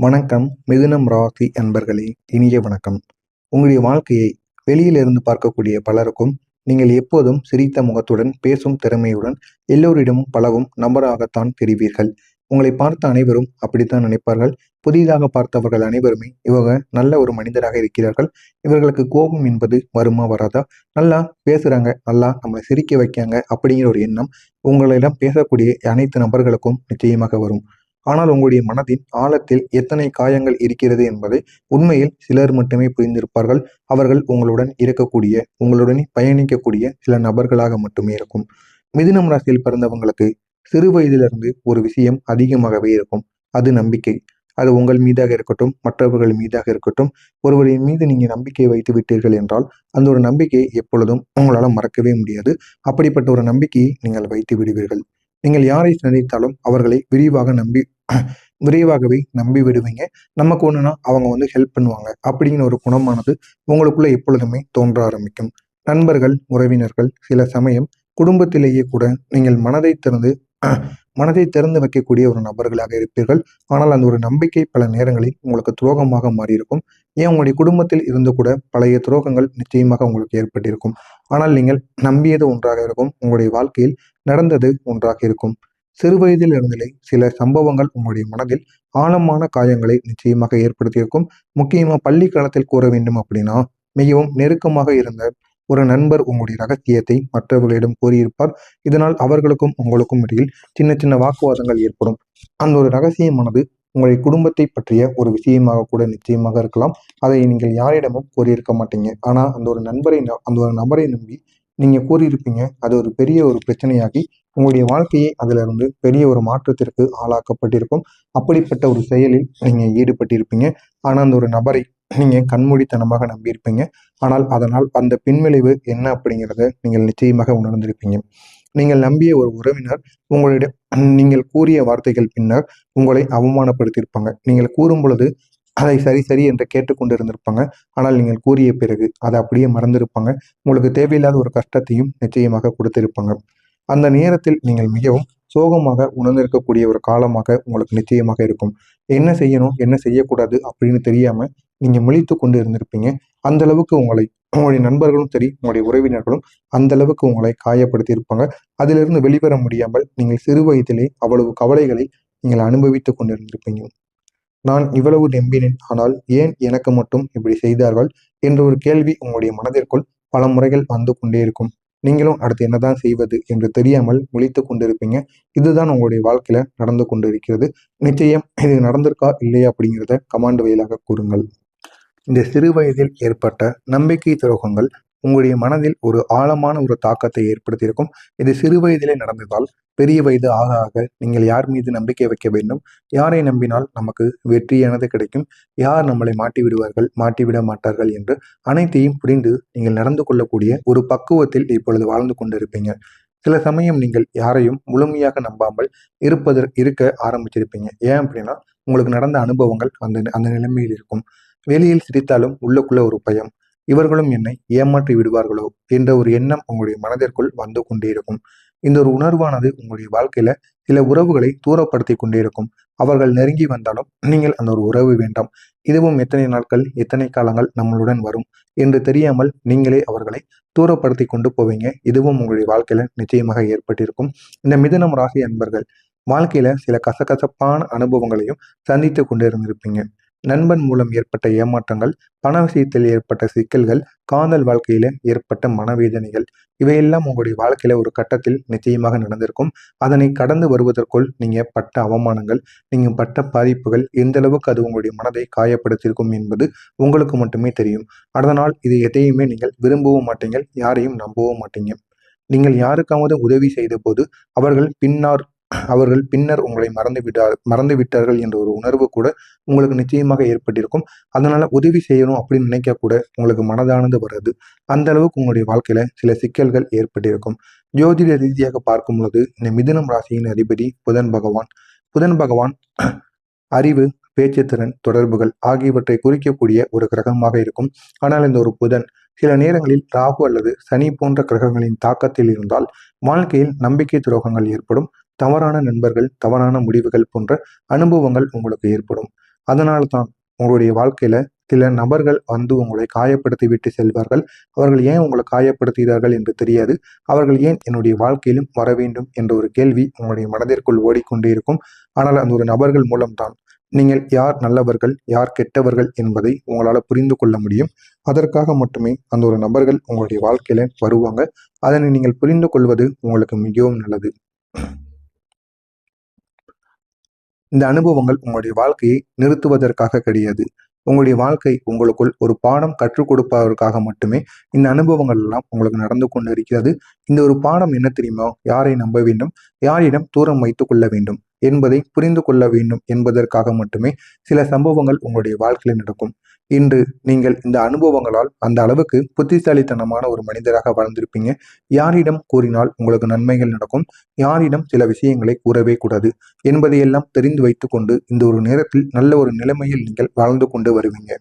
வணக்கம். மிதுனம் ராசி அன்பர்களே, இனிய வணக்கம். உங்களுடைய வாழ்க்கையை வெளியிலிருந்து பார்க்கக்கூடிய பலருக்கும் நீங்கள் எப்போதும் சிரித்த முகத்துடன் பேசும் திறமையுடன் எல்லோரிடமும் பழகும் நபராகத்தான் தெரிவீர்கள். உங்களை பார்த்த அனைவரும் அப்படித்தான் நினைப்பார்கள். புதிதாக பார்த்தவர்கள் அனைவருமே இவங்க நல்ல ஒரு மனிதராக இருக்கிறார்கள், இவர்களுக்கு கோபம் என்பது வருமா வராதா, நல்லா பேசுறாங்க, நல்லா நம்மளை சிரிக்க வைக்காங்க அப்படிங்கிற ஒரு எண்ணம் உங்களிடம் பேசக்கூடிய அனைத்து நபர்களுக்கும் நிச்சயமாக வரும். ஆனால் உங்களுடைய மனதின் ஆழத்தில் எத்தனை காயங்கள் இருக்கிறது என்பதை உண்மையில் சிலர் மட்டுமே புரிந்திருப்பார்கள். அவர்கள் உங்களுடன் இருக்கக்கூடிய, உங்களுடன் பயணிக்கக்கூடிய சில நபர்களாக மட்டுமே இருக்கும். மிதுனம் ராசியில் பிறந்தவங்களுக்கு சிறு வயதிலிருந்து ஒரு விஷயம் அதிகமாகவே இருக்கும். அது நம்பிக்கை. அது உங்கள் மீதாக இருக்கட்டும், மற்றவர்கள் மீதாக இருக்கட்டும். ஒருவரின் மீது நீங்க நம்பிக்கை வைத்து விட்டீர்கள் என்றால் அந்த ஒரு நம்பிக்கையை எப்பொழுதும் உங்களால மறக்கவே முடியாது. அப்படிப்பட்ட ஒரு நம்பிக்கையை நீங்கள் வைத்து விடுவீர்கள். நீங்கள் யாரை சந்தித்தாலும் அவர்களை விரைவாகவே நம்பி விடுவீங்க. நமக்கு ஒண்ணுன்னா அவங்க ஹெல்ப் பண்ணுவாங்க அப்படிங்கிற ஒரு குணமானது உங்களுக்குள்ள எப்பொழுதுமே தோன்ற ஆரம்பிக்கும். நண்பர்கள், உறவினர்கள், சில சமயம் குடும்பத்திலேயே கூட நீங்கள் மனதை திறந்து வைக்கக்கூடிய ஒரு நபர்களாக இருப்பீர்கள். ஆனால் அந்த ஒரு நம்பிக்கை பல நேரங்களில் உங்களுக்கு துரோகமாக மாறியிருக்கும். ஏன் உங்களுடைய குடும்பத்தில் இருந்து கூட பழைய துரோகங்கள் நிச்சயமாக உங்களுக்கு ஏற்பட்டிருக்கும். ஆனால் நீங்கள் நம்பியது ஒன்றாக இருக்கும், உங்களுடைய வாழ்க்கையில் நடந்தது ஒன்றாக இருக்கும். சிறு வயதில் இருந்தே சில சம்பவங்கள் உங்களுடைய மனதில் ஆழமான காயங்களை நிச்சயமாக ஏற்படுத்தியிருக்கும். முக்கியமா பள்ளி காலத்தில் கூற வேண்டும் அப்படின்னா, மிகவும் நெருக்கமாக இருந்த ஒரு நண்பர் உங்களுடைய ரகசியத்தை மற்றவர்களிடம் கூறியிருப்பார். இதனால் அவர்களுக்கும் உங்களுக்கும் இடையில் சின்ன சின்ன வாக்குவாதங்கள் ஏற்படும். அந்த ஒரு ரகசியமானது உங்களுடைய குடும்பத்தை பற்றிய ஒரு விஷயமாக கூட நிச்சயமாக இருக்கலாம். அதை நீங்கள் யாரிடமும் கூறியிருக்க மாட்டீங்க. ஆனா அந்த ஒரு நபரை நம்பி நீங்க கூறியிருப்பீங்க. அது ஒரு பெரிய ஒரு பிரச்சனையாகி உங்களுடைய வாழ்க்கையை அதிலிருந்து பெரிய ஒரு மாற்றத்திற்கு ஆளாக்கப்பட்டிருக்கும். அப்படிப்பட்ட ஒரு செயலில் நீங்க ஈடுபட்டிருப்பீங்க. ஆனா அந்த ஒரு நபரை நீங்க கண்மூடித்தனமாக நம்பியிருப்பீங்க. ஆனால் அதனால் அந்த பின்விளைவு என்ன அப்படிங்கிறத நீங்கள் நிச்சயமாக உணர்ந்திருப்பீங்க. நீங்கள் நம்பிய ஒரு உறவினர் உங்களிடம் நீங்கள் கூறிய வார்த்தைகள் பின்னர் உங்களை அவமானப்படுத்தியிருப்பாங்க. நீங்கள் கூறும் பொழுது அதை சரி சரி என்று கேட்டுக்கொண்டு இருந்திருப்பாங்க. ஆனால் நீங்கள் கூறிய பிறகு அதை அப்படியே மறந்திருப்பாங்க. உங்களுக்கு தேவையில்லாத ஒரு கஷ்டத்தையும் நிச்சயமாக கொடுத்திருப்பாங்க. அந்த நேரத்தில் நீங்கள் மிகவும் சோகமாக உணர்ந்திருக்கக்கூடிய ஒரு காலமாக உங்களுக்கு நிச்சயமாக இருக்கும். என்ன செய்யணும், என்ன செய்யக்கூடாது அப்படின்னு தெரியாம நீங்க முழித்து கொண்டு இருந்திருப்பீங்க. அந்த அளவுக்கு உங்களுடைய நண்பர்களும் சரி, உங்களுடைய உறவினர்களும் அந்த அளவுக்கு உங்களை காயப்படுத்தி இருப்பாங்க. அதிலிருந்து வெளிவர முடியாமல் நீங்கள் சிறு வயதிலே அவ்வளவு கவலைகளை நீங்கள் அனுபவித்துக் கொண்டிருந்திருப்பீங்க. நான் இவ்வளவு நம்பினேன், ஆனால் ஏன் எனக்கு மட்டும் இப்படி செய்தார்கள் என்ற ஒரு கேள்வி உங்களுடைய மனதிற்குள் பல முறைகள் வந்து கொண்டே இருக்கும். நீங்களும் அடுத்து என்னதான் செய்வது என்று தெரியாமல் முழித்துக் கொண்டிருப்பீங்க. இதுதான் உங்களுடைய வாழ்க்கையில நடந்து கொண்டு இருக்கிறது. நிச்சயம் இது நடந்திருக்கா இல்லையா அப்படிங்கிறத கமாண்ட் வாயிலாக கூறுங்கள். இந்த சிறு வயதில் ஏற்பட்ட நம்பிக்கை துரோகங்கள் உங்களுடைய மனதில் ஒரு ஆழமான ஒரு தாக்கத்தை ஏற்படுத்தியிருக்கும். இது சிறு வயதிலே நடந்ததால் பெரிய வயது ஆக ஆக நீங்கள் யார் மீது நம்பிக்கை வைக்க வேண்டும், யாரை நம்பினால் நமக்கு வெற்றியானது கிடைக்கும், யார் நம்மளை மாட்டி விடுவார்கள், மாட்டிவிட மாட்டார்கள் என்று அனைத்தையும் புரிந்து நீங்கள் நடந்து கொள்ளக்கூடிய ஒரு பக்குவத்தில் இப்பொழுது வாழ்ந்து கொண்டிருப்பீங்க. சில சமயம் நீங்கள் யாரையும் முழுமையாக நம்பாமல் இருக்க ஆரம்பிச்சிருப்பீங்க. ஏன் அப்படின்னா உங்களுக்கு நடந்த அனுபவங்கள் அந்த அந்த நிலைமையில் இருக்கும். வெளியில் சிரித்தாலும் உள்ளுக்குள்ள ஒரு பயம். இவர்களும் என்னை ஏமாற்றி விடுவார்களோ என்ற ஒரு எண்ணம் உங்களுடைய மனதிற்குள் வந்து கொண்டே இருக்கும். இந்த ஒரு உணர்வானது உங்களுடைய வாழ்க்கையில சில உறவுகளை தூரப்படுத்தி கொண்டே இருக்கும். அவர்கள் நெருங்கி வந்தாலும் நீங்கள் அந்த ஒரு உறவு வேண்டாம், இதுவும் எத்தனை நாட்கள், எத்தனை காலங்கள் நம்மளுடன் வரும் என்று தெரியாமல் நீங்களே அவர்களை தூரப்படுத்தி கொண்டு போவீங்க. இதுவும் உங்களுடைய வாழ்க்கையில நிச்சயமாக ஏற்பட்டிருக்கும். இந்த மிதுனம் ராசி அன்பர்கள் வாழ்க்கையில சில கசகசப்பான அனுபவங்களையும் சந்தித்து கொண்டு இருந்திருப்பீங்க. நண்பன் மூலம் ஏற்பட்ட ஏமாற்றங்கள், பண விஷயத்தில் ஏற்பட்ட சிக்கல்கள், காதல் வாழ்க்கையில ஏற்பட்ட மனவேதனைகள், இவையெல்லாம் உங்களுடைய வாழ்க்கையில ஒரு கட்டத்தில் நிச்சயமாக நடந்திருக்கும். அதனை கடந்து வருவதற்குள் நீங்க பட்ட அவமானங்கள், நீங்க பட்ட பாதிப்புகள் எந்த அளவுக்கு அது உங்களுடைய மனதை காயப்படுத்தியிருக்கும் என்பது உங்களுக்கு மட்டுமே தெரியும். அதனால் இது எதையுமே நீங்கள் விரும்பவும் மாட்டீங்க, யாரையும் நம்பவும் மாட்டீங்க. நீங்கள் யாருக்காவது உதவி செய்த போது அவர்கள் பின்னர் உங்களை மறந்து விட்டார்கள் என்ற ஒரு உணர்வு கூட உங்களுக்கு நிச்சயமாக ஏற்பட்டிருக்கும். அதனால உதவி செய்யணும் அப்படின்னு நினைக்க கூட உங்களுக்கு மனதானது வராது. அந்த அளவுக்கு உங்களுடைய வாழ்க்கையில சில சிக்கல்கள் ஏற்பட்டிருக்கும். ஜோதிட ரீதியாக பார்க்கும் பொழுது இந்த மிதுனம் ராசியின் அதிபதி புதன் பகவான். புதன் பகவான் அறிவு, பேச்சுத்திறன், தொடர்புகள் ஆகியவற்றை குறிக்கக்கூடிய ஒரு கிரகமாக இருக்கும். ஆனால் இந்த ஒரு புதன் சில நேரங்களில் ராகு அல்லது சனி போன்ற கிரகங்களின் தாக்கத்தில் இருந்தால் வாழ்க்கையில் நம்பிக்கை துரோகங்கள் ஏற்படும். தவறான நண்பர்கள், தவறான முடிவுகள் போன்ற அனுபவங்கள் உங்களுக்கு ஏற்படும். அதனால தான் உங்களுடைய வாழ்க்கையில சில நபர்கள் வந்து உங்களை காயப்படுத்தி விட்டு செல்வார்கள். அவர்கள் ஏன் உங்களை காயப்படுத்துகிறார்கள் என்று தெரியாது. அவர்கள் ஏன் என்னுடைய வாழ்க்கையிலும் வர வேண்டும் என்ற ஒரு கேள்வி உங்களுடைய மனதிற்குள் ஓடிக்கொண்டே இருக்கும். ஆனால் அந்த ஒரு நபர்கள் மூலம்தான் நீங்கள் யார் நல்லவர்கள், யார் கெட்டவர்கள் என்பதை உங்களால புரிந்து கொள்ள முடியும். அதற்காக மட்டுமே அந்த ஒரு நபர்கள் உங்களுடைய வாழ்க்கையில வருவாங்க. அதனை நீங்கள் புரிந்து கொள்வது உங்களுக்கு மிகவும் நல்லது. இந்த அனுபவங்கள் உங்களுடைய வாழ்க்கையை நிறுத்துவதற்காக கிடையாது. உங்களுடைய வாழ்க்கை உங்களுக்குள் ஒரு பாடம் கற்றுக் கொடுப்பதற்காக மட்டுமே இந்த அனுபவங்கள் எல்லாம் உங்களுக்கு நடந்து கொண்டு இருக்கிறது. இந்த ஒரு பாடம் என்ன தெரியுமா? யாரை நம்ப வேண்டும், யாரிடம் தூரம் வைத்துக் கொள்ள வேண்டும் என்பதை புரிந்து கொள்ள வேண்டும் என்பதற்காக மட்டுமே சில சம்பவங்கள் உங்களுடைய வாழ்க்கையில் நடக்கும். இன்று நீங்கள் இந்த அனுபவங்களால் அந்த அளவுக்கு புத்திசாலித்தனமான ஒரு மனிதராக வளர்ந்திருப்பீங்க. யாரிடம் கூறினால் உங்களுக்கு நன்மைகள் நடக்கும், யாரிடம் சில விஷயங்களை கூறவே கூடாது என்பதையெல்லாம் தெரிந்து வைத்துக்கொண்டு இந்த ஒரு நேரத்தில் நல்ல ஒரு நிலைமையில் நீங்கள் வாழ்ந்து கொண்டு வருவீங்க.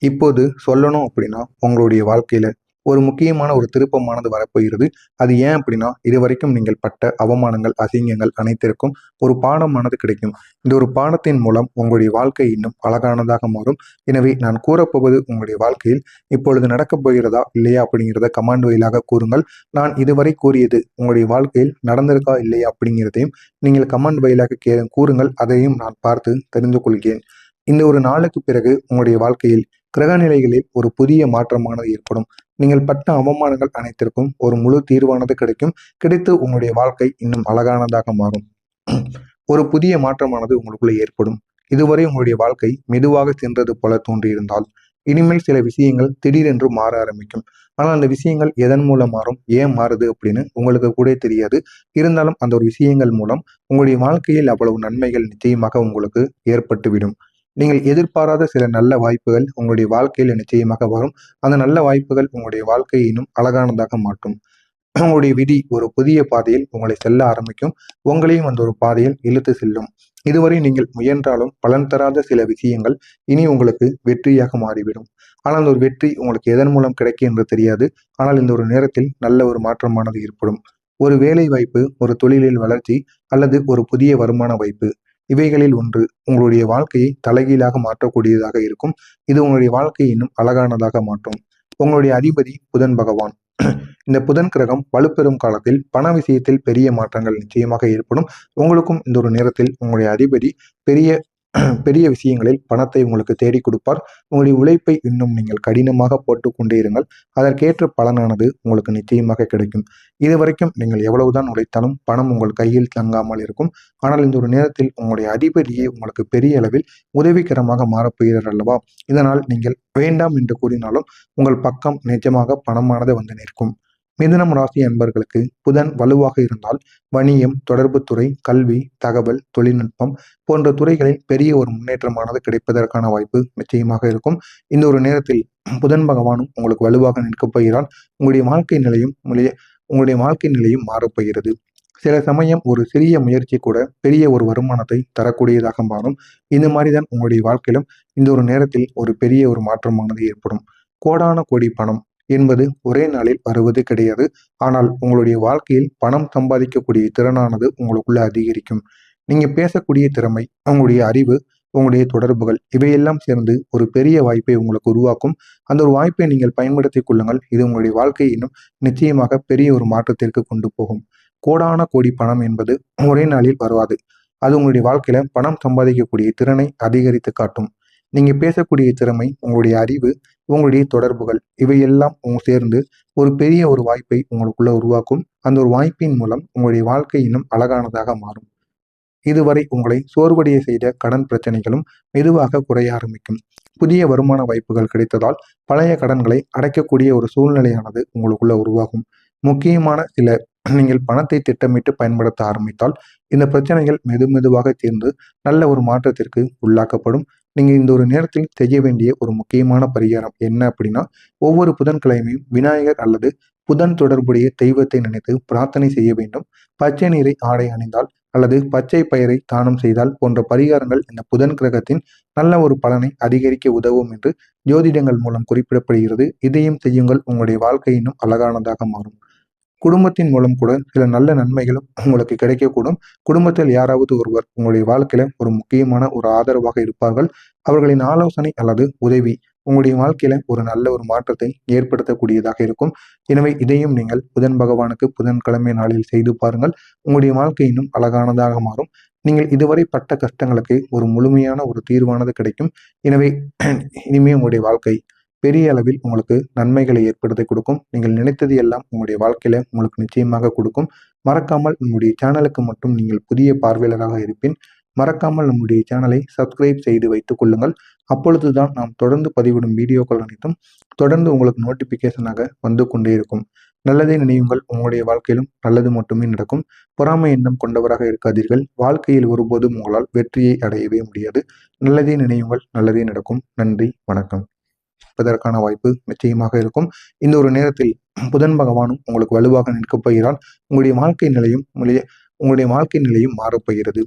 இப்போது சொல்லணும் அப்படின்னா, உங்களுடைய வாழ்க்கையில ஒரு முக்கியமான ஒரு திருப்பமானது வரப்போகிறது. அது ஏன் அப்படின்னா, இதுவரைக்கும் நீங்கள் பட்ட அவமானங்கள், அசிங்கங்கள் அனைத்திற்கும் ஒரு பாடமானது கிடைக்கும். இந்த ஒரு பாடத்தின் மூலம் உங்களுடைய வாழ்க்கை இன்னும் அழகானதாக மாறும். எனவே நான் கூறப்போவது உங்களுடைய வாழ்க்கையில் இப்பொழுது நடக்கப் போகிறதா இல்லையா அப்படிங்கிறத கமெண்ட் வாயிலாக கூறுங்கள். நான் இதுவரை கூறியது உங்களுடைய வாழ்க்கையில் நடந்திருக்கா இல்லையா அப்படிங்கிறதையும் நீங்கள் கமெண்ட் வாயிலாக கூறுங்கள். அதையும் நான் பார்த்து தெரிந்து கொள்கிறேன். இந்த ஒரு நாளுக்கு பிறகு உங்களுடைய வாழ்க்கையில் கிரகநிலைகளில் ஒரு புதிய மாற்றமானது ஏற்படும். நீங்கள் பட்ட அவமானங்கள் அனைத்திற்கும் ஒரு முழு தீர்வானது கிடைக்கும். கிடைத்து உங்களுடைய வாழ்க்கை இன்னும் அழகானதாக மாறும். ஒரு புதிய மாற்றமானது உங்களுக்குள்ள ஏற்படும். இதுவரை உங்களுடைய வாழ்க்கை மெதுவாக சென்றது போல தோன்றியிருந்தால் இனிமேல் சில விஷயங்கள் திடீரென்று மாற ஆரம்பிக்கும். ஆனால் அந்த விஷயங்கள் எதன் மூலம் மாறும், ஏன் மாறுது அப்படின்னு உங்களுக்கு கூட தெரியாது. இருந்தாலும் அந்த ஒரு விஷயங்கள் மூலம் உங்களுடைய வாழ்க்கையில் அவ்வளவு நன்மைகள் நிச்சயமாக உங்களுக்கு ஏற்பட்டுவிடும். நீங்கள் எதிர்பாராத சில நல்ல வாய்ப்புகள் உங்களுடைய வாழ்க்கையில் நிச்சயமாக வரும். அந்த நல்ல வாய்ப்புகள் உங்களுடைய வாழ்க்கையை இன்னும் அழகானதாக மாற்றும். உங்களுடைய விதி ஒரு புதிய பாதையில் உங்களை செல்ல ஆரம்பிக்கும். உங்களையும் அந்த ஒரு பாதையில் இழுத்து செல்லும். இதுவரை நீங்கள் முயன்றாலும் பலன் தராத சில விஷயங்கள் இனி உங்களுக்கு வெற்றியாக மாறிவிடும். ஆனால் அந்த ஒரு வெற்றி உங்களுக்கு எதன் மூலம் கிடைக்கும் என்று தெரியாது. ஆனால் இந்த ஒரு நேரத்தில் நல்ல ஒரு மாற்றமானது ஏற்படும். ஒரு வேலை வாய்ப்பு, ஒரு தொழிலில் வளர்ச்சி அல்லது ஒரு புதிய வருமான வாய்ப்பு, இவைகளில் ஒன்று உங்களுடைய வாழ்க்கையை தலைகீழாக மாற்றக்கூடியதாக இருக்கும். இது உங்களுடைய வாழ்க்கையை இன்னும் அழகானதாக மாற்றும். உங்களுடைய அதிபதி புதன் பகவான். இந்த புதன் கிரகம் வலுப்பெறும் காலத்தில் பண விஷயத்தில் பெரிய மாற்றங்கள் நிச்சயமாக ஏற்படும். உங்களுக்கும் இந்த ஒரு நேரத்தில் உங்களுடைய அதிபதி பெரிய பெரிய விஷயங்களில் பணத்தை உங்களுக்கு தேடி கொடுப்பார். உங்களுடைய உழைப்பை இன்னும் நீங்கள் கடினமாக போட்டு கொண்டே இருங்கள். அதற்கேற்ற பலனானது உங்களுக்கு நிச்சயமாக கிடைக்கும். இதுவரைக்கும் நீங்கள் எவ்வளவுதான் உழைத்தாலும் பணம் உங்கள் கையில் தங்காமல் இருக்கும். ஆனால் இந்த ஒரு நேரத்தில் உங்களுடைய அதிபதியே உங்களுக்கு பெரிய அளவில் உதவிகரமாக மாறப்போகிறார் அல்லவா? இதனால் நீங்கள் வேண்டாம் என்று கூறினாலும் உங்கள் பக்கம் நிஜமாக பணமானது வந்து நிற்கும். மிதுனம் ராசி அன்பர்களுக்கு புதன் வலுவாக இருந்தால் வணிகம், தொடர்புத்துறை, கல்வி, தகவல், தொழில்நுட்பம் போன்ற துறைகளில் பெரிய ஒரு முன்னேற்றமானது கிடைப்பதற்கான வாய்ப்பு நிச்சயமாக இருக்கும். இந்த ஒரு நேரத்தில் புதன் பகவானும் உங்களுக்கு வலுவாக நிற்கப் போகிறால் உங்களுடைய வாழ்க்கை நிலையும் மாறப்போகிறது. சில சமயம் ஒரு சிறிய முயற்சி கூட பெரிய ஒரு வருமானத்தை தரக்கூடியதாக மாறும். இந்த மாதிரிதான் உங்களுடைய வாழ்க்கையிலும் இந்த ஒரு நேரத்தில் ஒரு பெரிய ஒரு மாற்றமானது ஏற்படும். கோடான கோடி பணம் என்பது ஒரே நாளில் வருவது கிடையாது. ஆனால் உங்களுடைய வாழ்க்கையில் பணம் சம்பாதிக்கக்கூடிய திறனானது உங்களுக்குள்ள அதிகரிக்கும். நீங்க பேசக்கூடிய திறமை, உங்களுடைய அறிவு, உங்களுடைய தொடர்புகள் இவையெல்லாம் சேர்ந்து ஒரு பெரிய வாய்ப்பை உங்களுக்கு உருவாக்கும். அந்த ஒரு வாய்ப்பை நீங்கள் பயன்படுத்திக் கொள்ளுங்கள். இது உங்களுடைய வாழ்க்கையை இன்னும் நிச்சயமாக பெரிய ஒரு மாற்றத்திற்கு கொண்டு போகும். கோடான கோடி பணம் என்பது ஒரே நாளில் வராது. அது உங்களுடைய வாழ்க்கையில பணம் சம்பாதிக்கக்கூடிய திறனை அதிகரித்து காட்டும். நீங்க பேசக்கூடிய திறமை, உங்களுடைய அறிவு, உங்களுடைய தொடர்புகள் இவையெல்லாம் சேர்ந்து ஒரு பெரிய ஒரு வாய்ப்பை உங்களுக்குள்ள உருவாக்கும். அந்த ஒரு வாய்ப்பின் மூலம் உங்களுடைய வாழ்க்கை இன்னும் அழகானதாக மாறும். இதுவரை உங்களை சோர்வடைய செய்த கடன் பிரச்சனைகளும் மெதுவாக குறைய ஆரம்பிக்கும். புதிய வருமான வாய்ப்புகள் கிடைத்ததால் பழைய கடன்களை அடைக்கக்கூடிய ஒரு சூழ்நிலையானது உங்களுக்குள்ள உருவாகும். முக்கியமான சில நீங்கள் பணத்தை திட்டமிட்டு பயன்படுத்த ஆரம்பித்தால் இந்த பிரச்சனைகள் மெதுவாக தீர்ந்து நல்ல ஒரு மாற்றத்திற்கு உள்ளாக்கப்படும். நீங்க இந்த ஒரு நேரத்தில் செய்ய வேண்டிய ஒரு முக்கியமான பரிகாரம் என்ன அப்படின்னா, ஒவ்வொரு புதன்கிழமையும் விநாயகர் அல்லது புதன் தொடர்புடைய தெய்வத்தை நினைத்து பிரார்த்தனை செய்ய வேண்டும். பச்சை நீரை ஆடை அணிந்தால் அல்லது பச்சை பயிரை தானம் செய்தால் போன்ற பரிகாரங்கள் இந்த புதன் கிரகத்தின் நல்ல ஒரு பலனை அதிகரிக்க உதவும் என்று ஜோதிடங்கள் மூலம் குறிப்பிடப்படுகிறது. இதையும் செய்யுங்கள். உங்களுடைய வாழ்க்கை இன்னும் அழகானதாக மாறும். குடும்பத்தின் மூலம் கூட சில நல்ல நன்மைகளும் உங்களுக்கு கிடைக்கக்கூடும். குடும்பத்தில் யாராவது ஒருவர் உங்களுடைய வாழ்க்கையில ஒரு முக்கியமான ஒரு ஆதரவாக இருப்பார்கள். அவர்களின் ஆலோசனை அல்லது உதவி உங்களுடைய வாழ்க்கையில ஒரு நல்ல ஒரு மாற்றத்தை ஏற்படுத்தக்கூடியதாக இருக்கும். எனவே இதையும் நீங்கள் புதன் பகவானுக்கு புதன்கிழமை நாளில் செய்து பாருங்கள். உங்களுடைய வாழ்க்கை இன்னும் அழகானதாக மாறும். நீங்கள் இதுவரை பட்ட கஷ்டங்களுக்கு ஒரு முழுமையான ஒரு தீர்வானது கிடைக்கும். எனவே இனிமே உங்களுடைய வாழ்க்கை பெரிய அளவில் உங்களுக்கு நன்மைகளை ஏற்படுத்தி கொடுக்கும். நீங்கள் நினைத்தது எல்லாம் உங்களுடைய வாழ்க்கையில உங்களுக்கு நிச்சயமாக கொடுக்கும். மறக்காமல் நம்முடைய சேனலுக்கு மட்டும் நீங்கள் புதிய பார்வையாளராக இருப்பின் மறக்காமல் நம்முடைய சேனலை சப்ஸ்கிரைப் செய்து வைத்துக் கொள்ளுங்கள். அப்பொழுதுதான் நாம் தொடர்ந்து பதிவிடும் வீடியோக்கள் அனைத்தும் தொடர்ந்து உங்களுக்கு நோட்டிபிகேஷனாக வந்து கொண்டே இருக்கும். நல்லதே நினையுங்கள், உங்களுடைய வாழ்க்கையிலும் நல்லது மட்டுமே நடக்கும். பொறாமை எண்ணம் கொண்டவராக இருக்காதீர்கள். வாழ்க்கையில் ஒருபோதும் உங்களால் வெற்றியை அடையவே முடியாது. நல்லதே நினையுங்கள், நல்லதே நடக்கும். நன்றி, வணக்கம். இதற்கான வாய்ப்பு நிச்சயமாக இருக்கும். இந்த ஒரு நேரத்தில் புதன் பகவானும் உங்களுக்கு வலுவாக நிற்கப் போகிறால் உங்களுடைய வாழ்க்கை நிலையும் மாறப்போகிறது.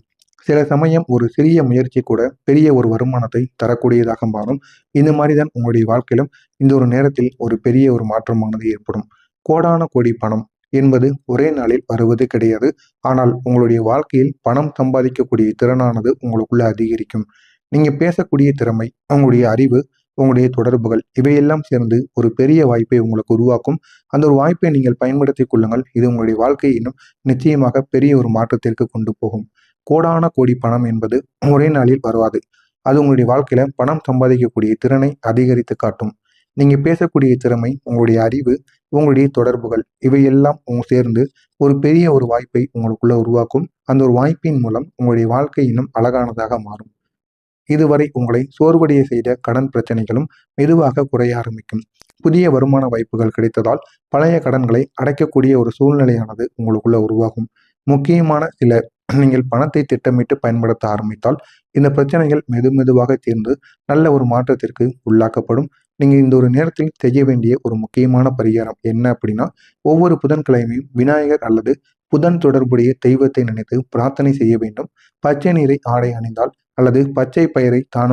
சில சமயம் ஒரு சிறிய முயற்சி கூட பெரிய ஒரு வருமானத்தை தரக்கூடியதாக மாறும். இந்த மாதிரிதான் உங்களுடைய வாழ்க்கையிலும் இந்த ஒரு நேரத்தில் ஒரு பெரிய ஒரு மாற்றமானது ஏற்படும். கோடான கோடி பணம் என்பது ஒரே நாளில் வருவது கிடையாது. ஆனால் உங்களுடைய வாழ்க்கையில் பணம் சம்பாதிக்கக்கூடிய திறனானது உங்களுக்குள்ள அதிகரிக்கும். நீங்க பேசக்கூடிய திறமை, உங்களுடைய அறிவு, உங்களுடைய தொடர்புகள் இவையெல்லாம் சேர்ந்து ஒரு பெரிய வாய்ப்பை உங்களுக்கு உருவாக்கும். அந்த ஒரு வாய்ப்பை நீங்கள் பயன்படுத்திக் கொள்ளுங்கள். இது உங்களுடைய வாழ்க்கையை இன்னும் நிச்சயமாக பெரிய ஒரு மாற்றத்திற்கு கொண்டு போகும். கோடான கோடி பணம் என்பது ஒரே நாளில் வராது. அது உங்களுடைய வாழ்க்கையில பணம் சம்பாதிக்கக்கூடிய திறனை அதிகரித்து காட்டும். நீங்க பேசக்கூடிய திறமை, உங்களுடைய அறிவு, உங்களுடைய தொடர்புகள் இவையெல்லாம் சேர்ந்து ஒரு பெரிய ஒரு வாய்ப்பை உங்களுக்குள்ள உருவாக்கும். அந்த ஒரு வாய்ப்பின் மூலம் உங்களுடைய வாழ்க்கை இன்னும் அழகானதாக மாறும். இதுவரை உங்களை சோர்வடைய செய்த கடன் பிரச்சனைகளும் மெதுவாக குறைய ஆரம்பிக்கும். புதிய வருமான வாய்ப்புகள் கிடைத்ததால் பழைய கடன்களை அடைக்கக்கூடிய ஒரு சூழ்நிலையானது உங்களுக்குள்ள உருவாகும். முக்கியமான சில நீங்கள் பணத்தை திட்டமிட்டு பயன்படுத்த ஆரம்பித்தால் இந்த பிரச்சனைகள் மெதுவாக தீர்ந்து நல்ல ஒரு மாற்றத்திற்கு உள்ளாக்கப்படும். நீங்க இந்த ஒரு நேரத்தில் செய்ய வேண்டிய ஒரு முக்கியமான பரிகாரம் என்ன அப்படின்னா, ஒவ்வொரு புதன்கிழமையும் விநாயகர் அல்லது புதன் தொடர்புடைய தெய்வத்தை நினைத்து பிரார்த்தனை செய்ய வேண்டும். பச்சை நீரை ஆடை அணிந்தால் அல்லது பச்சை பயிரை தானம்